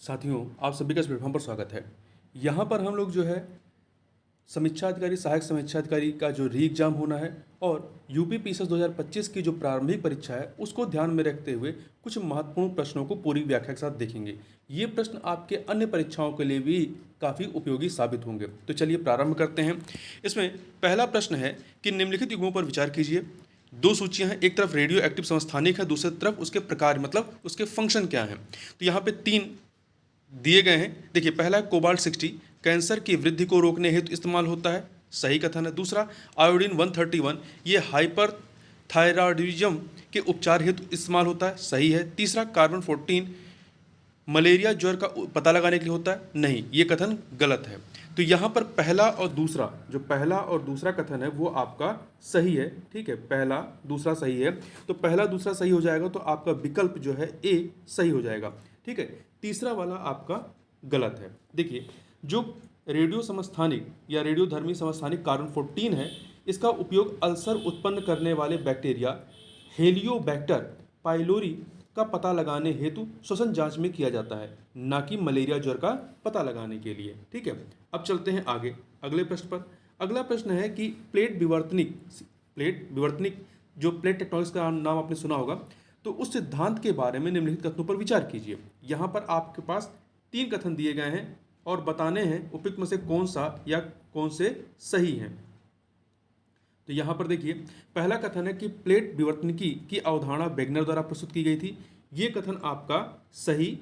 साथियों, आप सभी का इस प्लेटफॉर्म पर स्वागत है। यहाँ पर हम लोग जो है समीक्षा अधिकारी, सहायक समीक्षा अधिकारी का जो री एग्जाम होना है और यूपी पीसीएस 2025 की जो प्रारंभिक परीक्षा है उसको ध्यान में रखते हुए कुछ महत्वपूर्ण प्रश्नों को पूरी व्याख्या के साथ देखेंगे। ये प्रश्न आपके अन्य परीक्षाओं के लिए भी काफ़ी उपयोगी साबित होंगे। तो चलिए प्रारंभ करते हैं। इसमें पहला प्रश्न है कि निम्नलिखित युग्मों पर विचार कीजिए। दो सूचियां हैं, एक तरफ रेडियो एक्टिव समस्थानिक है, दूसरी तरफ उसके प्रकार मतलब उसके फंक्शन क्या हैं। तो यहाँ पे तीन दिए गए हैं। देखिए, पहला है कोबाल्ट 60 कैंसर की वृद्धि को रोकने हेतु इस्तेमाल होता है, सही कथन है। दूसरा आयोडीन 131 ये हाइपर थायराइडिज्म के उपचार हेतु इस्तेमाल होता है, सही है। तीसरा कार्बन 14 मलेरिया ज्वर का पता लगाने के लिए होता है, नहीं, ये कथन गलत है। तो यहाँ पर पहला और दूसरा कथन है वो आपका सही है। ठीक है, पहला दूसरा सही है, तो पहला दूसरा सही हो जाएगा, तो आपका विकल्प जो है ए सही हो जाएगा। ठीक है, तीसरा वाला आपका गलत है। देखिए, जो रेडियो समस्थानिक या रेडियोधर्मी समस्थानिक कार्बन 14 है, इसका उपयोग अल्सर उत्पन्न करने वाले बैक्टीरिया हेलियोबैक्टर पाइलोरी का पता लगाने हेतु श्वसन जांच में किया जाता है, ना कि मलेरिया ज्वर का पता लगाने के लिए। ठीक है, अब चलते हैं आगे अगले प्रश्न पर। अगला प्रश्न है कि प्लेट विवर्तनिक जो प्लेट टेक्टोनिक्स का नाम आपने सुना होगा, तो उस सिद्धांत के बारे में निम्नलिखित कथनों पर विचार कीजिए। यहाँ पर आपके पास तीन कथन दिए गए हैं और बताने हैं उपयुक्त में से कौन सा या कौन से सही हैं। तो यहाँ पर देखिए, पहला कथन है कि प्लेट विवर्तनिकी की अवधारणा वेगनर द्वारा प्रस्तुत की गई थी। ये कथन आपका सही,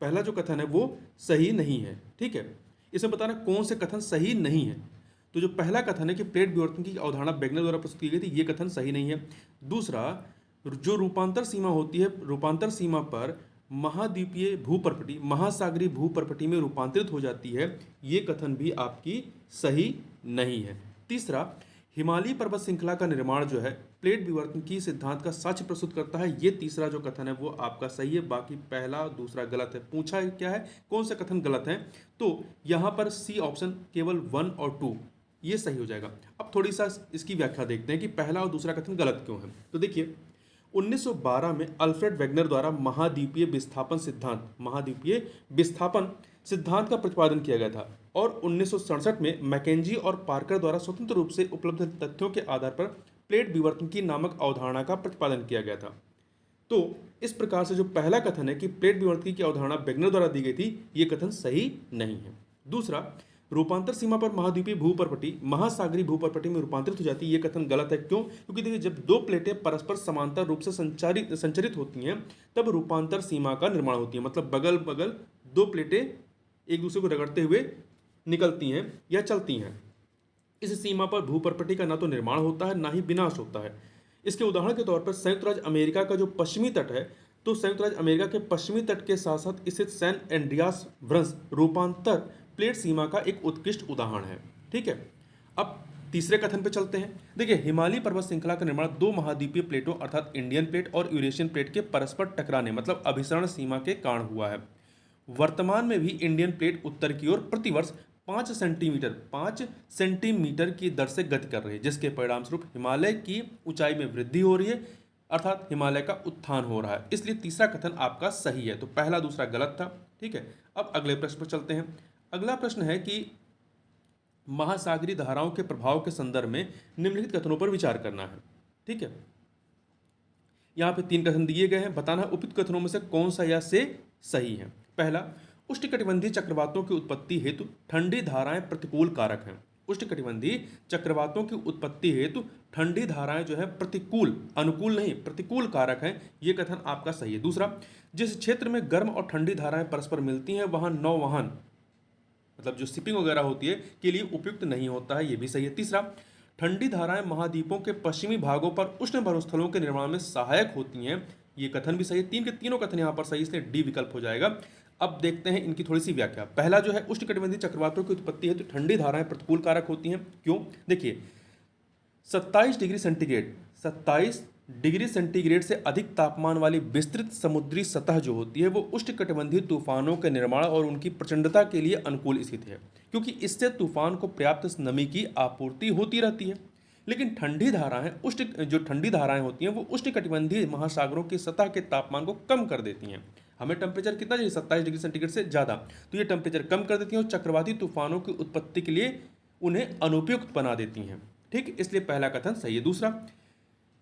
पहला जो कथन है वो सही नहीं है। ठीक है, इसमें बताना कौन से कथन सही नहीं है। तो जो पहला कथन है कि प्लेट विवर्तनिकी की अवधारणा वेगनर द्वारा प्रस्तुत की गई थी, ये कथन सही नहीं है। दूसरा, जो रूपांतर सीमा होती है, रूपांतर सीमा पर महाद्वीपीय भूपर्पटी महासागरीय भूपर्पटी में रूपांतरित हो जाती है, ये कथन भी आपकी सही नहीं है। तीसरा, हिमालयी पर्वत श्रृंखला का निर्माण जो है प्लेट विवर्तनिकी सिद्धांत का साक्ष्य प्रस्तुत करता है, ये तीसरा जो कथन है वो आपका सही है। बाकी पहला दूसरा गलत है। पूछा क्या है, कौन सा कथन गलत है, तो यहाँ पर सी ऑप्शन केवल 1 और 2 ये सही हो जाएगा। अब थोड़ी सा इसकी व्याख्या देखते हैं कि पहला और दूसरा कथन गलत क्यों है। तो देखिए, 1912 में अल्फ्रेड वेगनर द्वारा महाद्वीपीय विस्थापन सिद्धांत का प्रतिपादन किया गया था और 1967 में मैकेंजी और पार्कर द्वारा स्वतंत्र रूप से उपलब्ध तथ्यों के आधार पर प्लेट विवर्तनिकी नामक अवधारणा का प्रतिपादन किया गया था। तो इस प्रकार से जो पहला कथन है कि प्लेट विवर्तनिकी की अवधारणा वेगनर द्वारा दी गई थी, ये कथन सही नहीं है। दूसरा, रूपांतर सीमा पर महाद्वीपीय भूपर्पटी महासागरीय भूपर्पटी में रूपांतरित हो जाती है, ये कथन गलत है। क्यों? क्योंकि देखिए, जब दो प्लेटें परस्पर समांतर रूप से संचरित होती हैं तब रूपांतर सीमा का निर्माण होती है, मतलब बगल बगल दो प्लेटें एक दूसरे को रगड़ते हुए निकलती हैं या चलती हैं। इस सीमा पर भूपर्पटी का ना तो निर्माण होता है ना ही विनाश होता है। इसके उदाहरण के तौर पर संयुक्त राज्य अमेरिका का जो पश्चिमी तट है, तो संयुक्त राज्य अमेरिका के पश्चिमी तट के साथ साथ स्थित सैन एंड्रियास व्रंश रूपांतर प्लेट सीमा का एक उत्कृष्ट उदाहरण है। ठीक है, अब तीसरे कथन पे चलते हैं। देखिए, हिमालयी पर्वत श्रृंखला का निर्माण दो महाद्वीपीय प्लेटों अर्थात इंडियन प्लेट और यूरेशियन प्लेट के परस्पर टकराने मतलब अभिसरण सीमा के कारण हुआ है। वर्तमान में भी इंडियन प्लेट उत्तर की ओर प्रतिवर्ष 5 सेंटीमीटर की दर से गति कर रही है, जिसके परिणाम स्वरूप हिमालय की ऊंचाई में वृद्धि हो रही है, अर्थात हिमालय का उत्थान हो रहा है। इसलिए तीसरा कथन आपका सही है। तो पहला दूसरा गलत था। ठीक है, अब अगले प्रश्न पर चलते हैं। अगला प्रश्न है कि महासागरीय धाराओं के प्रभाव के संदर्भ में निम्नलिखित कथनों पर विचार करना है। ठीक है, यहाँ पे तीन कथन दिए गए हैं, बताना है उपयुक्त कथनों में से कौन सा या से सही है। पहला, उष्णकटिबंधीय चक्रवातों की उत्पत्ति हेतु ठंडी धाराएं प्रतिकूल कारक हैं। उष्णकटिबंधीय चक्रवातों की उत्पत्ति हेतु ठंडी धाराएं जो है प्रतिकूल, अनुकूल नहीं, प्रतिकूल कारक हैं, ये कथन आपका सही है। दूसरा, जिस क्षेत्र में गर्म और ठंडी धाराएं परस्पर मिलती हैं वहां नौवहन मतलब जो शिपिंग वगैरह होती है के लिए उपयुक्त नहीं होता है, ये भी सही है। तीसरा, ठंडी धाराएं महाद्वीपों के पश्चिमी भागों पर उष्ण मरुस्थलों के निर्माण में सहायक होती हैं, ये कथन भी सही है। तीन के तीनों कथन यहाँ पर सही, इसलिए डी विकल्प हो जाएगा। अब देखते हैं इनकी थोड़ी सी व्याख्या। पहला जो है, उष्णकटिबंधीय चक्रवातों की उत्पत्ति है तो ठंडी धाराएं प्रतिकूल कारक होती हैं। क्यों? देखिए, 27 डिग्री सेंटीग्रेड से अधिक तापमान वाली विस्तृत समुद्री सतह जो होती है वो उष्णकटिबंधीय तूफानों के निर्माण और उनकी प्रचंडता के लिए अनुकूल स्थित है, क्योंकि इससे तूफान को पर्याप्त नमी की आपूर्ति होती रहती है। लेकिन ठंडी धाराएं होती हैं वो उष्णकटिबंधीय महासागरों की सतह के तापमान को कम कर देती हैं। हमें टेम्परेचर कितना चाहिए, 27 डिग्री सेंटीग्रेड से ज़्यादा, तो ये टेम्परेचर कम कर देती हैं और चक्रवाती तूफानों की उत्पत्ति के लिए उन्हें अनुपयुक्त बना देती हैं। ठीक, इसलिए पहला कथन सही है। दूसरा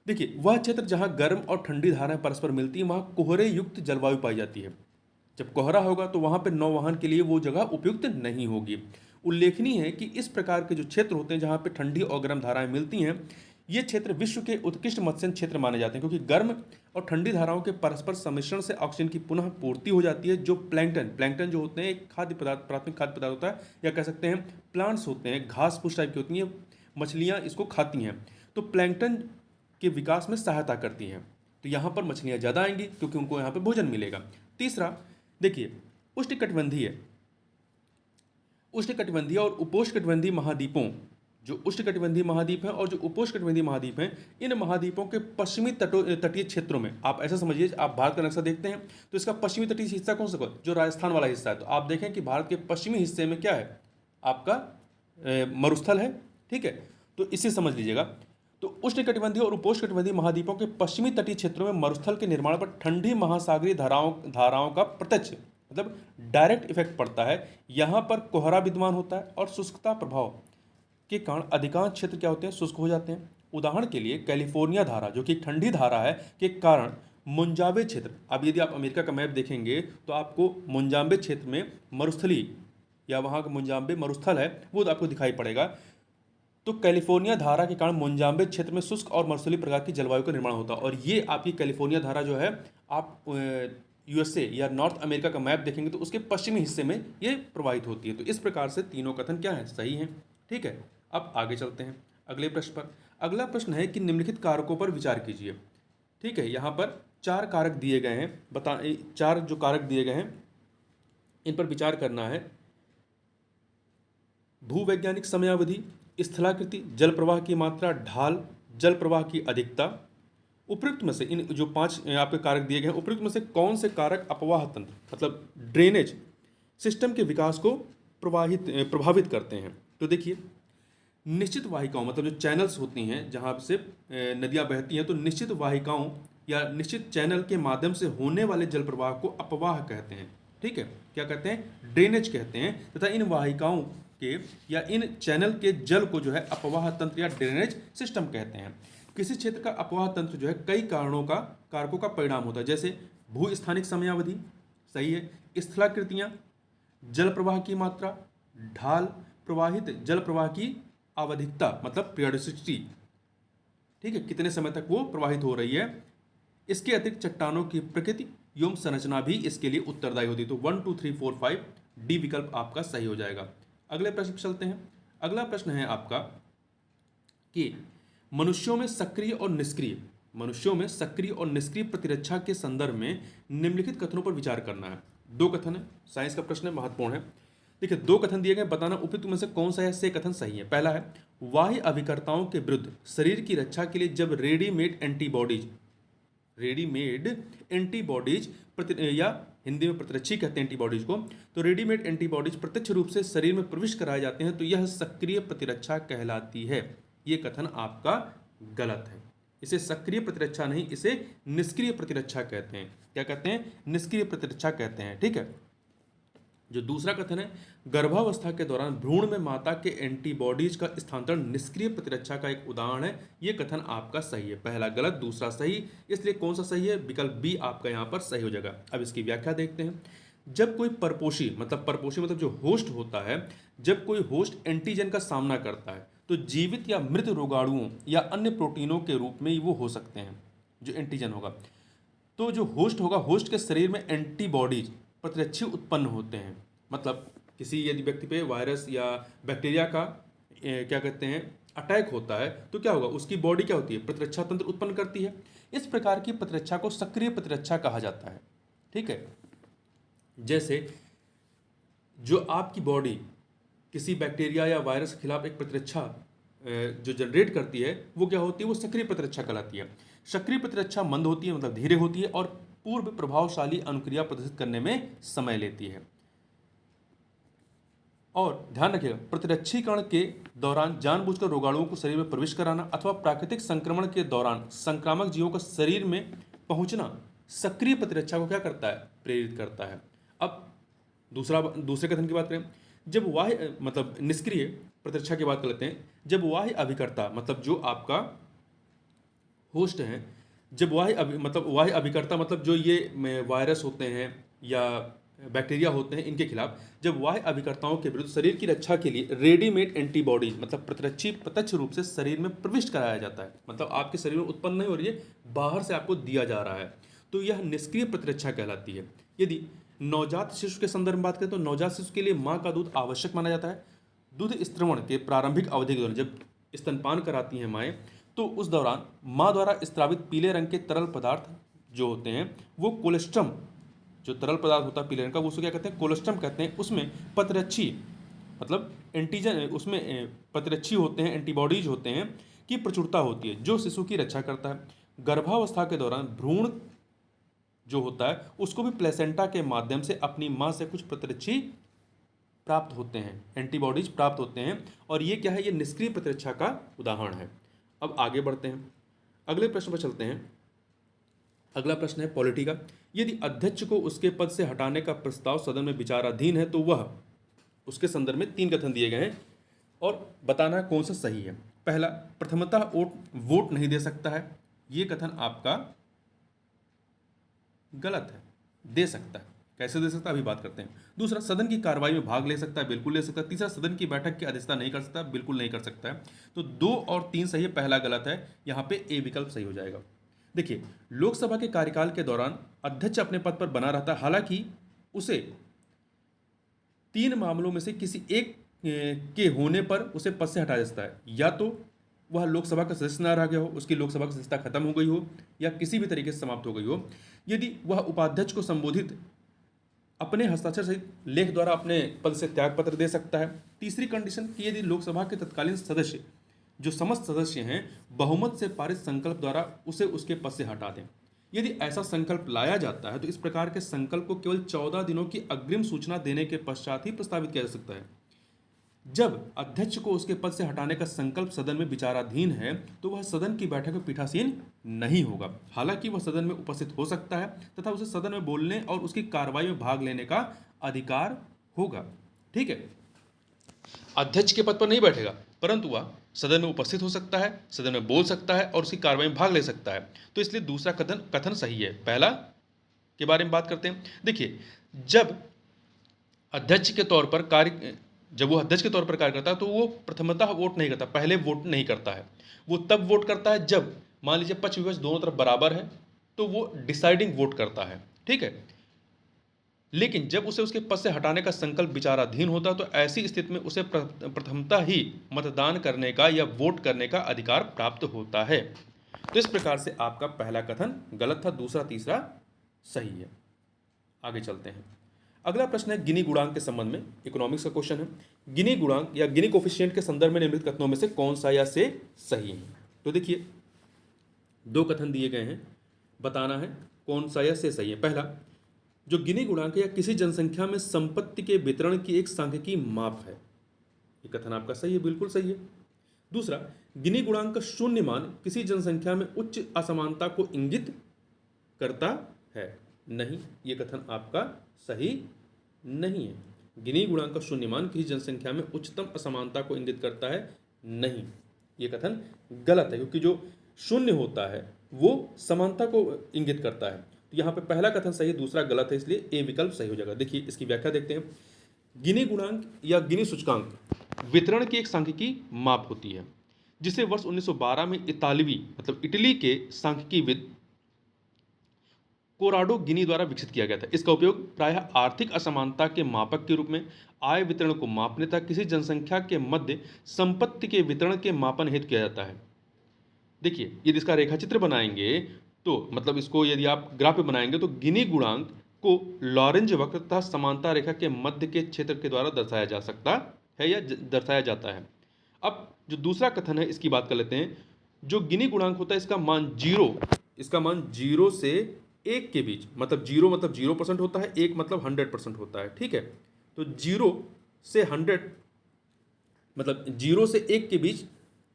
देखिए, वह क्षेत्र जहां गर्म और ठंडी धाराएं परस्पर मिलती हैं वहां कोहरे युक्त जलवायु पाई जाती है। जब कोहरा होगा तो वहां पर नौवहन के लिए वो जगह उपयुक्त नहीं होगी। उल्लेखनीय है कि इस प्रकार के जो क्षेत्र होते हैं जहां पे ठंडी और गर्म धाराएं मिलती हैं, ये क्षेत्र विश्व के उत्कृष्ट मत्स्य क्षेत्र माने जाते हैं, क्योंकि गर्म और ठंडी धाराओं के परस्पर सम्मिश्रण से ऑक्सीजन की पुनः पूर्ति हो जाती है। जो प्लैंकटन जो होते हैं एक खाद्य पदार्थ, प्राथमिक खाद्य पदार्थ होता है, या कह सकते हैं प्लांट्स होते हैं, घास फूस टाइप की होती हैं, मछलियाँ इसको खाती हैं, तो प्लैंकटन के विकास में सहायता करती हैं। तो यहाँ पर मछलियाँ ज़्यादा आएंगी क्योंकि उनको यहाँ पर भोजन मिलेगा। तीसरा देखिए, उष्णकटिबंधीय और उपोष्णकटिबंधीय महाद्वीपों, जो उष्णकटिबंधीय महाद्वीप हैं और जो उपोष्णकटिबंधीय महाद्वीप हैं, इन महाद्वीपों के पश्चिमी तटीय क्षेत्रों में, आप ऐसा समझिए, आप भारत का नक्शा देखते हैं तो इसका पश्चिमी तटीय हिस्सा कौन सा, जो राजस्थान वाला हिस्सा है, तो आप देखें कि भारत के पश्चिमी हिस्से में क्या है, आपका मरुस्थल है। ठीक है, तो इसे समझ लीजिएगा। तो उष्णकटिबंधीय और उपोष्णकटिबंधीय महाद्वीपों के पश्चिमी तटीय क्षेत्रों में मरुस्थल के निर्माण पर ठंडी महासागरीय धाराओं का प्रत्यक्ष मतलब डायरेक्ट इफेक्ट पड़ता है। यहाँ पर कोहरा विद्यमान होता है और शुष्कता प्रभाव के कारण अधिकांश क्षेत्र क्या होते हैं, शुष्क हो जाते हैं। उदाहरण के लिए कैलिफोर्निया धारा, जो कि ठंडी धारा है, के कारण मुंजावे क्षेत्र, अब यदि आप अमेरिका का मैप देखेंगे तो आपको मुंजावे क्षेत्र में मरुस्थली या वहाँ का मुंजावे मरुस्थल है वो आपको दिखाई पड़ेगा। तो कैलिफोर्निया धारा के कारण मुंजावे क्षेत्र में शुष्क और मरुस्थलीय प्रकार की जलवायु का निर्माण होता है। और ये आपकी कैलिफोर्निया धारा जो है, आप यूएसए या नॉर्थ अमेरिका का मैप देखेंगे तो उसके पश्चिमी हिस्से में ये प्रवाहित होती है। तो इस प्रकार से तीनों कथन क्या है, सही हैं। ठीक है, अब आगे चलते हैं अगले प्रश्न पर। अगला प्रश्न है कि निम्नलिखित कारकों पर विचार कीजिए। ठीक है, यहाँ पर 4 कारक दिए गए हैं, 4 जो कारक दिए गए हैं इन पर विचार करना है। भूवैज्ञानिक समयावधि, स्थलाकृति, जल प्रवाह की मात्रा, ढाल, जल प्रवाह की अधिकता। उपयुक्त में से इन जो 5 आपके कारक दिए गए हैं, उपयुक्त में से कौन से कारक अपवाह तंत्र मतलब ड्रेनेज सिस्टम के विकास को प्रभावित करते हैं। तो देखिए, निश्चित वाहिकाओं मतलब जो चैनल्स होती हैं जहाँ से नदियाँ बहती हैं, तो निश्चित वाहिकाओं या निश्चित चैनल के माध्यम से होने वाले जल प्रवाह को अपवाह कहते हैं। ठीक है, क्या कहते हैं, ड्रेनेज कहते हैं। तथा इन वाहिकाओं के या इन चैनल के जल को जो है अपवाह तंत्र या ड्रेनेज सिस्टम कहते हैं। किसी क्षेत्र का अपवाह तंत्र जो है कई कारकों का परिणाम होता है, जैसे भू स्थानिक समयावधि, सही है, स्थलाकृतियाँ, जल प्रवाह की मात्रा, ढाल, प्रवाहित जल प्रवाह की आवधिकता मतलब पीरियोडिसिटी। ठीक है, कितने समय तक वो प्रवाहित हो रही है। इसके अतिरिक्त चट्टानों की प्रकृति एवं संरचना भी इसके लिए उत्तरदायी होती है। तो 1 2 3 4 5 डी विकल्प आपका सही हो जाएगा। अगले प्रश्न पर चलते हैं। अगला प्रश्न है आपका कि मनुष्यों में सक्रिय और निष्क्रिय प्रतिरक्षा के संदर्भ में निम्नलिखित कथनों पर विचार करना है। 2 कथन है, साइंस का प्रश्न है, महत्वपूर्ण है। देखिए, 2 कथन दिए गए, बताना उपयुक्त में से कौन सा से कथन सही है। पहला है, बाह्य अभिकर्ताओं के विरुद्ध शरीर की रक्षा के लिए जब रेडीमेड एंटीबॉडीज या हिंदी में प्रतिरक्षी कहते हैं एंटीबॉडीज को, तो रेडीमेड एंटीबॉडीज प्रत्यक्ष रूप से शरीर में प्रवेश कराए जाते हैं तो यह सक्रिय प्रतिरक्षा कहलाती है। ये कथन आपका गलत है। इसे सक्रिय प्रतिरक्षा नहीं, इसे निष्क्रिय प्रतिरक्षा कहते हैं। क्या कहते हैं, निष्क्रिय प्रतिरक्षा कहते हैं। ठीक है, जो दूसरा कथन है, गर्भावस्था के दौरान भ्रूण में माता के एंटीबॉडीज का स्थानांतरण निष्क्रिय प्रतिरक्षा का एक उदाहरण है। ये कथन आपका सही है। पहला गलत, दूसरा सही, इसलिए कौन सा सही है, विकल्प बी आपका यहाँ पर सही हो जाएगा। अब इसकी व्याख्या देखते हैं। जब कोई परपोषी मतलब जो होस्ट होता है, जब कोई होस्ट एंटीजन का सामना करता है तो जीवित या मृत रोगाणुओं या अन्य प्रोटीनों के रूप में वो हो सकते हैं जो एंटीजन होगा। तो जो होस्ट होगा, होस्ट के शरीर में एंटीबॉडीज प्रतिरक्षी उत्पन्न होते हैं। मतलब किसी यदि व्यक्ति पे वायरस या बैक्टीरिया का क्या कहते हैं अटैक होता है तो क्या होगा, उसकी बॉडी क्या होती है, प्रतिरक्षा तंत्र उत्पन्न करती है। इस प्रकार की प्रतिरक्षा को सक्रिय प्रतिरक्षा कहा जाता है। ठीक है, जैसे जो आपकी बॉडी किसी बैक्टीरिया या वायरस के खिलाफ एक प्रतिरक्षा जो जनरेट करती है वो क्या होती है, वो सक्रिय प्रतिरक्षा कहलाती है। सक्रिय प्रतिरक्षा मंद होती है मतलब धीरे होती है और पूर्व प्रभावशाली अनुक्रिया प्रदर्शित करने में समय लेती है। और ध्यान रखिएगा, प्रतिरक्षीकरण के दौरान जानबूझकर रोगाणुओं को शरीर में प्रवेश कराना अथवा प्राकृतिक संक्रमण के दौरान संक्रामक जीवों का शरीर में पहुंचना सक्रिय प्रतिरक्षा को क्या करता है, प्रेरित करता है। अब दूसरे कथन की बात करें, जब बाह्य मतलब निष्क्रिय प्रतिरक्षा की बात कर लेते हैं, जब बाह्य अभिकर्ता मतलब जो आपका होस्ट है, जब बाह्य अभिकर्ता मतलब जो ये वायरस होते हैं या बैक्टीरिया होते हैं, इनके खिलाफ जब बाह्य अभिकर्ताओं के विरुद्ध शरीर की रक्षा के लिए रेडीमेड एंटीबॉडी मतलब प्रतिरक्षी प्रत्यक्ष रूप से शरीर में प्रविष्ट कराया जाता है, मतलब आपके शरीर में उत्पन्न नहीं हो रही है, बाहर से आपको दिया जा रहा है, तो यह निष्क्रिय प्रतिरक्षा कहलाती है। यदि नवजात शिशु के संदर्भ में बात करें तो नवजात शिशु के लिए माँ का दूध आवश्यक माना जाता है। दूध स्त्रवण के प्रारंभिक अवधि के दौरान जब स्तनपान कराती हैं माएँ, तो उस दौरान माँ द्वारा स्त्रावित पीले रंग के तरल पदार्थ जो होते हैं वो कोलेस्ट्रम, जो तरल पदार्थ होता है पीले रंग का, वो उसको क्या कहते हैं, कोलेस्ट्रम कहते हैं। उसमें प्रतिरक्षी मतलब एंटीजन, उसमें प्रतिरक्षी होते हैं, एंटीबॉडीज होते हैं की प्रचुरता होती है जो शिशु की रक्षा करता है। गर्भावस्था के दौरान भ्रूण जो होता है उसको भी प्लेसेंटा के माध्यम से अपनी माँ से कुछ प्रतिरक्षी प्राप्त होते हैं, एंटीबॉडीज प्राप्त होते हैं, और ये क्या है, ये निष्क्रिय प्रतिरक्षा का उदाहरण है। अब आगे बढ़ते हैं, अगले प्रश्न पर चलते हैं। अगला प्रश्न है पॉलिटी का। यदि अध्यक्ष को उसके पद से हटाने का प्रस्ताव सदन में विचाराधीन है तो वह, उसके संदर्भ में 3 कथन दिए गए हैं और बताना कौन सा सही है। पहला, प्रथमतः वोट नहीं दे सकता है, ये कथन आपका गलत है, दे सकता है। कैसे दे सकता है अभी बात करते हैं। दूसरा, सदन की कार्रवाई में भाग ले सकता है, बिल्कुल ले सकता है। तीसरा, सदन की बैठक की अध्यक्षता नहीं कर सकता, बिल्कुल नहीं कर सकता है। तो 2 और 3 सही है, पहला गलत है, यहाँ पे ए विकल्प सही हो जाएगा। देखिए, लोकसभा के कार्यकाल के दौरान अध्यक्ष अपने पद पर बना रहता है, हालांकि उसे 3 मामलों में से किसी एक के होने पर उसे पद से हटाया जा सकता है। या तो वह लोकसभा का सदस्य ना रह गया हो, उसकी लोकसभा की सदस्यता खत्म हो गई हो, या किसी भी तरीके से समाप्त हो गई हो। यदि वह उपाध्यक्ष को संबोधित अपने हस्ताक्षर सहित लेख द्वारा अपने पद से त्यागपत्र दे सकता है। तीसरी कंडीशन कि यदि लोकसभा के तत्कालीन सदस्य जो समस्त सदस्य हैं बहुमत से पारित संकल्प द्वारा उसे उसके पद से हटा दें। यदि ऐसा संकल्प लाया जाता है तो इस प्रकार के संकल्प को केवल 14 दिनों की अग्रिम सूचना देने के पश्चात ही प्रस्तावित किया जा सकता है। जब अध्यक्ष को उसके पद से हटाने का संकल्प सदन में विचाराधीन है तो वह सदन की बैठक में पीठासीन नहीं होगा, हालांकि वह सदन में उपस्थित हो सकता है तथा उसे सदन में बोलने और उसकी कार्रवाई में भाग लेने का अधिकार होगा। ठीक है, अध्यक्ष के पद पर नहीं बैठेगा परंतु वह सदन में उपस्थित हो सकता है, सदन में बोल सकता है और उसकी कार्रवाई में भाग ले सकता है। तो इसलिए दूसरा कथन सही है। पहला के बारे में बात करते हैं। देखिए, जब वो अध्यक्ष के तौर पर कार्य करता है तो वो प्रथमतः वोट नहीं करता, पहले वोट नहीं करता है। वो तब वोट करता है जब मान लीजिए पक्ष विपक्ष दोनों तरफ बराबर है तो वो डिसाइडिंग वोट करता है। ठीक है, लेकिन जब उसे उसके पद से हटाने का संकल्प विचाराधीन होता है तो ऐसी स्थिति में उसे प्रथमतः ही मतदान करने का या वोट करने का अधिकार प्राप्त होता है। तो इस प्रकार से आपका पहला कथन गलत था, दूसरा तीसरा सही है। आगे चलते हैं। अगला प्रश्न है गिनी गुणांक के संबंध में, इकोनॉमिक्स का क्वेश्चन है। गिनी गुणांक या गिनी कोफिशिएंट के संदर्भ में निम्नलिखित कथनों में से कौन सा या से सही है। तो देखिए, 2 कथन दिए गए हैं, बताना है कौन सा या से सही है। पहला, जो गिनी गुणांक या किसी जनसंख्या में संपत्ति के वितरण की एक सांख्यिकीय माप है, ये कथन आपका सही है, बिल्कुल सही है। दूसरा, गिनी गुणांक का शून्य मान किसी जनसंख्या में उच्च असमानता को इंगित करता है, नहीं, ये कथन आपका सही नहीं है। गिनी गुणांक का शून्य मान किसी जनसंख्या में उच्चतम असमानता को इंगित करता है, नहीं, ये कथन गलत है, क्योंकि जो शून्य होता है वो समानता को इंगित करता है। तो यहाँ पे पहला कथन सही है, दूसरा गलत है, इसलिए ए विकल्प सही हो जाएगा। देखिए, इसकी व्याख्या देखते हैं। गिनी गुणांक या गिनी सूचकांक वितरण की एक सांख्यिकीय माप होती है जिसे वर्ष 1912 में इटली के सांख्यिकीविद कोराडो गिनी द्वारा विकसित किया गया था। इसका उपयोग प्रायः आर्थिक असमानता के मापक के रूप में, आय वितरण को मापने तथा किसी जनसंख्या के मध्य संपत्ति के वितरण के मापन हेतु किया जाता है। देखिए, यदि इसका रेखाचित्र बनाएंगे तो मतलब इसको यदि आप ग्राफ पे बनाएंगे तो गिनी गुणांक को लॉरेंज वक्र तथा समानता रेखा के मध्य के क्षेत्र के द्वारा दर्शाया जा सकता है या दर्शाया जाता है। अब जो दूसरा कथन है इसकी बात कर लेते हैं। जो गिनी गुणांक होता है इसका मान 0 से 1 के बीच, मतलब 0% होता है, 1 मतलब 100% होता है। ठीक है, तो 0 से 1 के बीच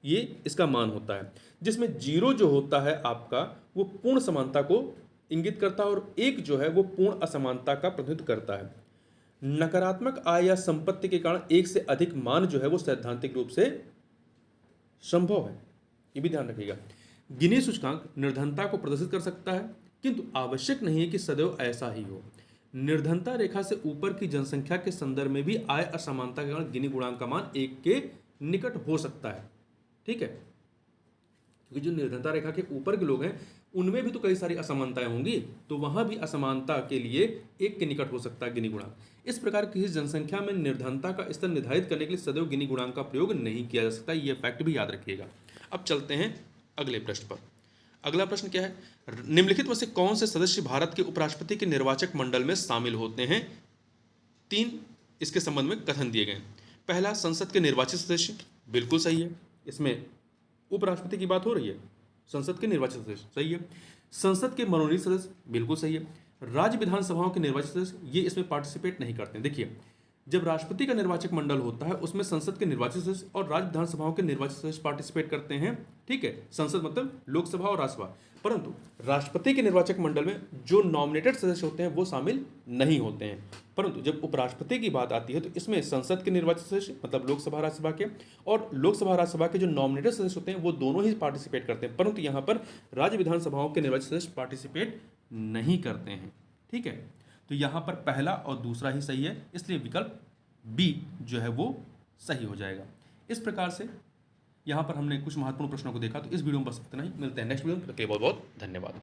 ये इसका मान होता है, जिसमें 0 जो होता है आपका वो पूर्ण समानता को इंगित करता है और एक जो है वो पूर्ण असमानता का प्रतिनिधित्व करता है। नकारात्मक आय या संपत्ति के कारण एक से अधिक मान जो है वो सैद्धांतिक रूप से संभव है, ये भी ध्यान रखिएगा। गिनी सूचकांक निर्धनता को प्रदर्शित कर सकता है, किंतु आवश्यक नहीं है कि सदैव ऐसा ही हो। निर्धनता रेखा से ऊपर की जनसंख्या के संदर्भ में भी आय असमानता के कारण गिनी गुणांक का मान 1 के निकट हो सकता है। ठीक है, क्योंकि जो निर्धनता रेखा के ऊपर के लोग हैं उनमें भी तो कई सारी असमानताएं होंगी, तो वहां भी असमानता के लिए 1 के निकट हो सकता है गिनी गुणांक। इस प्रकार किसी जनसंख्या में निर्धनता का स्तर निर्धारित करने के लिए सदैव गिनी गुणांक का प्रयोग नहीं किया जा सकता, ये फैक्ट भी याद रखिएगा। अब चलते हैं अगले प्रश्न पर। अगला प्रश्न क्या है, निम्नलिखित में से कौन से सदस्य भारत के उपराष्ट्रपति के निर्वाचक मंडल में शामिल होते हैं? 3 इसके संबंध में कथन दिए गए। पहला, संसद के निर्वाचित सदस्य, बिल्कुल सही है, इसमें उपराष्ट्रपति की बात हो रही है, संसद के निर्वाचित सदस्य सही है। संसद के मनोनीत सदस्य, बिल्कुल सही है। राज्य विधानसभाओं के निर्वाचित सदस्य, ये इसमें पार्टिसिपेट नहीं करते हैं। देखिए, जब राष्ट्रपति का निर्वाचक मंडल होता है उसमें संसद के निर्वाचित सदस्य और राज्य विधानसभाओं के निर्वाचित सदस्य पार्टिसिपेट करते हैं। ठीक है, संसद मतलब लोकसभा और राज्यसभा, परंतु राष्ट्रपति के निर्वाचक मंडल में जो नॉमिनेटेड सदस्य होते हैं वो शामिल नहीं होते हैं। परंतु जब उपराष्ट्रपति की बात आती है तो इसमें संसद के निर्वाचित सदस्य मतलब लोकसभा राज्यसभा के और लोकसभा राज्यसभा के जो नॉमिनेटेड सदस्य होते हैं वो दोनों ही पार्टिसिपेट करते हैं, परंतु यहाँ पर राज्य विधानसभाओं के निर्वाचित सदस्य पार्टिसिपेट नहीं करते हैं। ठीक है, तो यहाँ पर पहला और दूसरा ही सही है, इसलिए विकल्प बी जो है वो सही हो जाएगा। इस प्रकार से यहाँ पर हमने कुछ महत्वपूर्ण प्रश्नों को देखा। तो इस वीडियो में बस इतना ही, मिलते हैं नेक्स्ट वीडियो में, बहुत बहुत धन्यवाद।